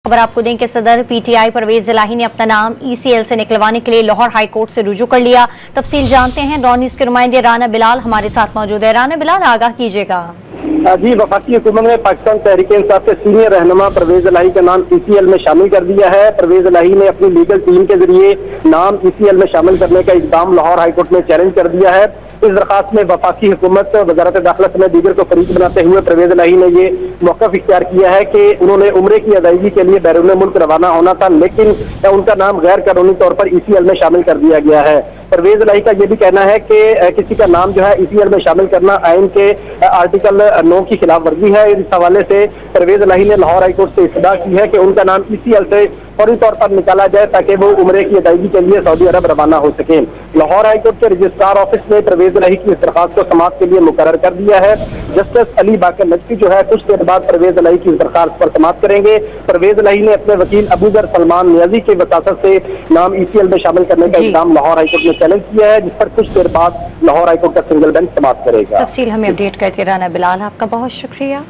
खबर आपको दें कि सदर पीटीआई परवेज इलाही ने अपना नाम ईसीएल से निकलवाने के लिए लाहौर हाई कोर्ट से रुजू कर लिया। तफसील जानते हैं, डॉन न्यूज़ के नुमाइंदे राना बिलाल हमारे साथ मौजूद है। राना बिलाल, आगाह कीजिएगा। जी, वफाकी हुकूमत ने पाकिस्तान तहरीक इंसाफ के सीनियर रहनुमा परवेज इलाही का नाम ईसीएल में शामिल कर दिया है। परवेज इलाही ने अपनी लीगल टीम के जरिए नाम ईसीएल में शामिल करने का इक़दाम लाहौर हाईकोर्ट में चैलेंज कर दिया है। इस दरखास्त में वफाकी हुकूमत, वजारत दाखिला समेत दीगर को फरीक बनाते हुए परवेज इलाही ने ये मौक़िफ़ इख्तियार किया है कि उन्होंने उम्रे की अदायगी के लिए बैरून मुल्क रवाना होना था, लेकिन उनका नाम गैर कानूनी तौर पर ईसीएल में शामिल कर दिया गया है। परवेज इलाही का यह भी कहना है कि किसी का नाम जो है ईसीएल में शामिल करना आइन के आर्टिकल 9 की खिलाफ वर्जी है। इस हवाले से परवेज इलाही ने लाहौर हाईकोर्ट से इस्तदा की है कि उनका नाम ईसीएल से फौरी तौर पर निकाला जाए ताकि वो उम्रे की अदायगी के लिए सऊदी अरब रवाना हो सके। लाहौर हाईकोर्ट के रजिस्ट्रार ऑफिस ने परवेज इलाही की इस दरखास्त को समाअत के लिए मुकर्रर कर दिया है। जस्टिस अली बाकर नजफी जो है कुछ देर बाद परवेज इलाही की इस दरखास्त पर समाअत करेंगे। परवेज इलाही ने अपने वकील अबूजर सलमान नियाजी की वसासत से नाम ईसीएल में शामिल करने का इल्जाम लाहौर हाईकोर्ट में चैलेंज किया है, जिस पर कुछ देर बाद लाहौर हाईकोर्ट का सिंगल बेंच समाअत करेगा। तफसील हमें अपडेट करते राना बिलाल, आपका बहुत शुक्रिया।